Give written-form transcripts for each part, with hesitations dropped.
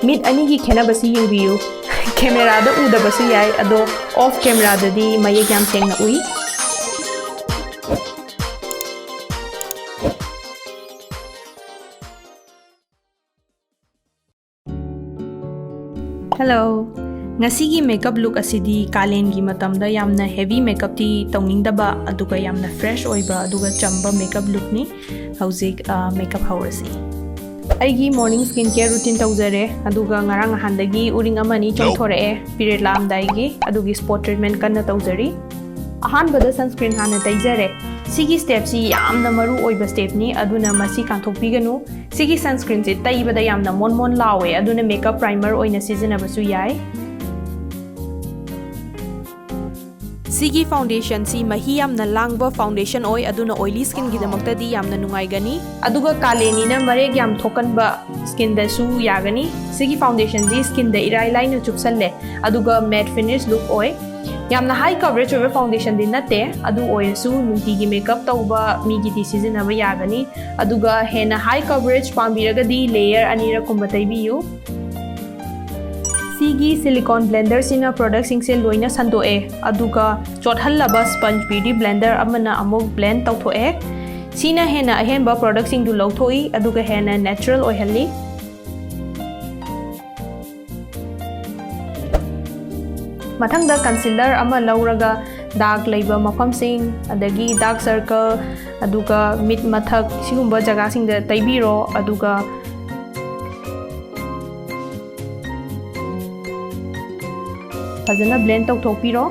ꯃꯤꯠ ꯑꯅꯤꯒꯤ ꯈꯦꯠꯅꯕꯁꯤ ꯌꯦꯡꯕꯤꯌꯨ ꯀꯦꯃꯦꯔꯥꯗ ꯎꯗꯕꯁꯨ ꯌꯥꯏ ꯑꯗꯣ ꯑꯣꯐ ꯀꯦꯃꯦꯔꯥꯗꯗꯤ ꯃꯌꯦꯛ ꯌꯥꯝ ꯁꯦꯡꯅ ꯎꯏ Hello Ngasigi makeup look asidi kalengi matamda yamna heavy makeup ti tawningdaba aduga yamna fresh oiba aduga chamba makeup look ni hauzik makeup haurasi Aigi morning skincare routine tawjare aduga ngarang handagi uring amani chongthore period laamdaigi adugi spot treatment kanna tawjari ahanbada sunscreen hana taijare Sigi step si yamna maru oiba step ni aduna masi kanthokpiganu Sigi sunscreen si taibada yamna mon lawe aduna makeup primer oina sijinabasu yai Sigi foundation si mahi yamna langba foundation oi aduna oily skin gidamakta di yamna nungai gani aduga kaleni na mareg yam thokanba skin da su yagani Sigi foundation ji skin da irai line chupsalle aduga matte finish look oi yamna high coverage over foundation din nate adu oisu nunti gi makeup tauba mi gi di season aba yagani aduga hena high coverage pambiraga di layer anira kumba taibiyu Sigi silicone blender sina product sing se loina sandoe aduga chothallaba sponge beauty blender amana amuk blend tawthoe sina hena ahenba product sing du lawthoi aduga hena natural oihalli Mathangda concealer ama lauraga dark laiba mafam sing adagi dark circle aduga mid mathak sigumba jaga sing da taibiro aduga fazana blend tawthokpiro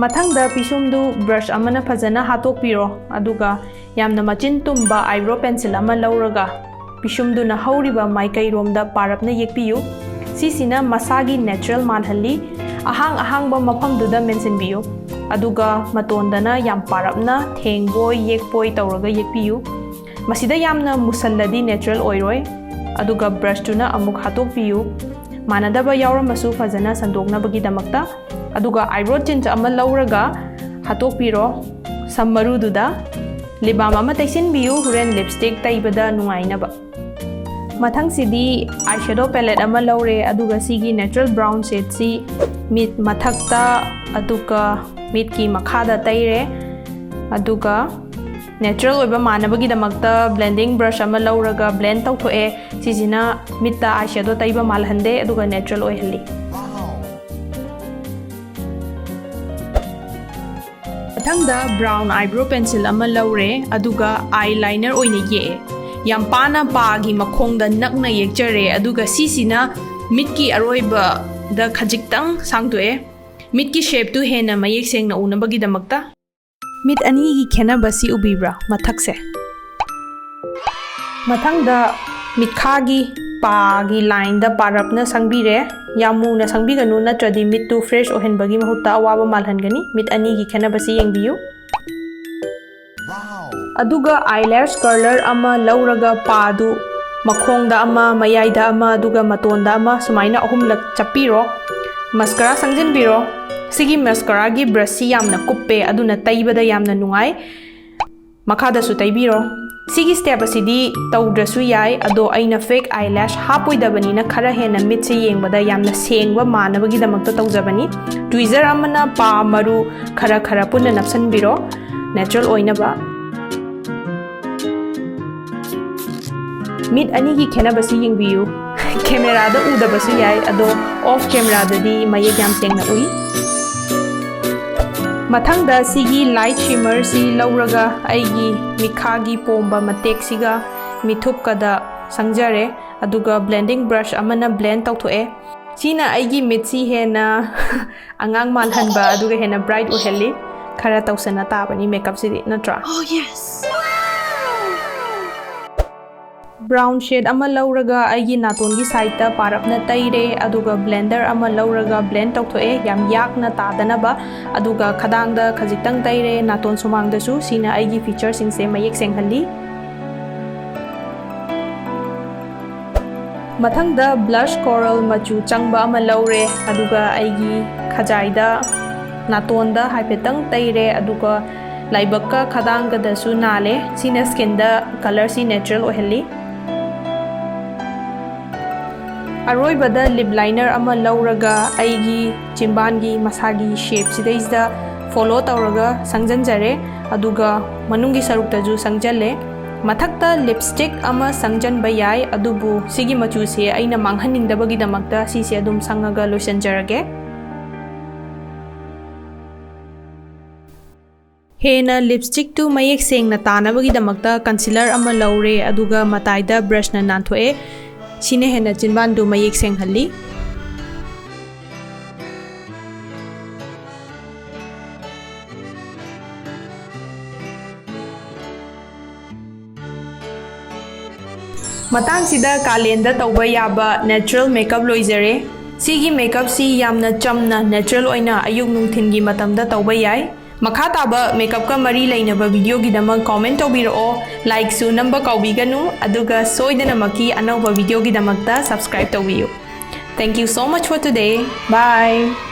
Mathangda pisumdu brush amana fazana hatokpiro aduga yamna machin tumba eyebrow pencil ama lauraga Pishumduna hauriba maikai romda parapna yekpiyu sisina masagi natural manhalli ahang-ahangba mafamduda mentionbiyu aduga matondana yam parapna thengboy yekpoi tawraga yekpiyu masida yamna musalladi natural oiroi aduga brush tuna amuk hatokpiyu manadaba yauramasu fazana sandoknabagi damakta aduga eyebrow tint ama lauraga hatokpiro sammarududa libam ama taisinbiyu huren lipstick taibada nungainaba Mathang sidi eyeshadow palette ama laure aduga sigi natural brown shade si mid mathakta aduga mid ki makhada taire aduga natural oiba manabagi damakta blending brush ama lauraga blend tawthoe sisina midta eyeshadow taiba malhande aduga natural oihalli Mathangda brown eyebrow pencil ama laure aduga eyeliner oina ye Yampana pagi makhongda nakna yekjare aduga sisina mitki aroiba da khajiktang sangtoe mitki shape tu hena mayek sengna unabagi damakta mit ani gi khenabasi ubibra mathakse mathangda mitkhagi pagi line da parapna sangbire yamuna sangbiganu natradi mittu fresh ohenbagi mahutta awaba malhangani mit ani gi khenabasi yengbiyu Aduga eyelash curler ama lauraga padu makhongda ama mayaida ama aduga matonda ama sumaina ahumlak chapiro mascara sangjinbiro sigi mascara gi brush si yamna kuppe aduna taibada yamna nungai makhada su taibiro sigi step asidi tawdrasu yai ado aina fake eyelash hapoidabani na khara hena mit se yengbada yamna sengba manabagi damakta tawjabani tweezer amana pa maru khara punna napsanbiro natural oinaba Mid anigi khenabasi yengbiyu Camerada udabasu yai ado off camerada di mayek yam sengna ui Mathangda sigi light shimmer si lauraga aigi mikhagi pomba matek siga mithupkada sangjare aduga blending brush amana blend tawthoe sina aigi mitsi hena angang malhanba aduga hena bright ohelli khara tawsana tabani makeup sidi natra Oh yes Brown shade ama lauraga aigi natongi side ta parapna taire aduga blender ama lauraga blend tawthoe yam yakna tadanaba aduga khadangda khajiktang taire naton sumangda su sina aigi feature sing se mayek senghalli Mathangda blush coral machu changba ama laure aduga aigi khajaida natonda haipetang taire aduga ꯂꯥꯏꯕꯛꯀ ꯈꯗꯥꯡꯒꯗꯁꯨ ꯅꯥꯜꯂꯦ ꯁꯤꯅ ꯁ꯭ꯀꯤꯟꯗ ꯀꯂꯔꯁꯤ natural ꯑꯣꯏꯍꯜꯂꯤ ꯑꯔꯣꯏꯕꯗ ꯂꯤꯞ liner ꯑꯃ ꯂꯧꯔꯒ ꯑꯩꯒꯤ ꯆꯤꯝꯕꯥꯟꯒꯤ ꯃꯁꯥꯒꯤ ꯁꯦꯞꯁꯤꯗꯩꯁꯤꯗ follow ꯇꯧꯔꯒ ꯁꯪꯖꯟꯖꯔꯦ ꯑꯗꯨꯒ ꯃꯅꯨꯡꯒꯤ ꯁꯔꯨꯛꯇꯁꯨ ꯁꯪꯖꯜꯂꯦ ꯃꯊꯛꯇ ꯂꯤꯞꯁꯇꯤꯛ ꯑꯃ ꯁꯪꯖꯟꯕ ꯌꯥꯏ ꯑꯗꯨꯕꯨ ꯁꯤꯒꯤ ꯃꯆꯨꯁꯦ ꯑꯩꯅ ꯃꯥꯡꯍꯟꯅꯤꯡꯗꯕꯒꯤꯗꯃꯛꯇ ꯁꯤꯁꯦ ꯑꯗꯨꯝ ꯁꯪꯉꯒ ꯂꯣꯏꯁꯤꯟꯖꯔꯒꯦ ꯍꯦꯟꯅ ꯂꯤꯞꯁꯇꯤꯛꯇꯨ ꯃꯌꯦꯛ ꯁꯦꯡꯅ ꯇꯥꯅꯕꯒꯤꯗꯃꯛꯇ ꯀꯟꯁꯤꯂꯔ ꯑꯃ ꯂꯧꯔꯦ ꯑꯗꯨꯒ ꯃꯇꯥꯏꯗ ꯕ꯭ꯔꯁꯅ ꯅꯥꯟꯊꯣꯛꯑꯦ ꯁꯤꯅ ꯍꯦꯟꯅ ꯆꯤꯟꯕꯥꯟꯗꯨ ꯃꯌꯦꯛ ꯁꯦꯡꯍꯜꯂꯤ ꯃꯇꯥꯡꯁꯤꯗ ꯀꯥꯂꯦꯟꯗ ꯇꯧꯕ ꯌꯥꯕ ꯅꯦꯆꯔꯦꯜ ꯃꯦꯀꯞ ꯂꯣꯏꯖꯔꯦ ꯁꯤꯒꯤ ꯃꯦꯀꯞꯁꯤ ꯌꯥꯝꯅ ꯆꯝꯅ ꯅꯦꯆꯔꯦꯜ ꯑꯣꯏꯅ ꯑꯌꯨꯛ ꯅꯨꯡꯊꯤꯟꯒꯤ ꯃꯇꯝꯗ ꯇꯧꯕ ꯌꯥꯏ ꯃꯈꯥ ꯇꯥꯕ ꯃꯦꯀꯞꯀ ꯃꯔꯤ ꯂꯩꯅꯕ ꯚꯤꯗꯤꯑꯣꯒꯤꯗꯃꯛ ꯀꯣꯃꯦꯟ ꯇꯧꯕꯤꯔꯛꯑꯣ ꯂꯥꯏꯛꯁꯨ ꯅꯝꯕ ꯀꯥꯎꯕꯤꯒꯅꯨ ꯑꯗꯨꯒ ꯁꯣꯏꯗꯅꯃꯛꯀꯤ ꯑꯅꯧꯕ ꯚꯤꯗꯤꯑꯣꯒꯤꯗꯃꯛꯇ ꯁꯕꯁꯀ꯭ꯔꯥꯏꯕ ꯇꯧꯕꯤꯌꯨ Thank you so much for today. Bye!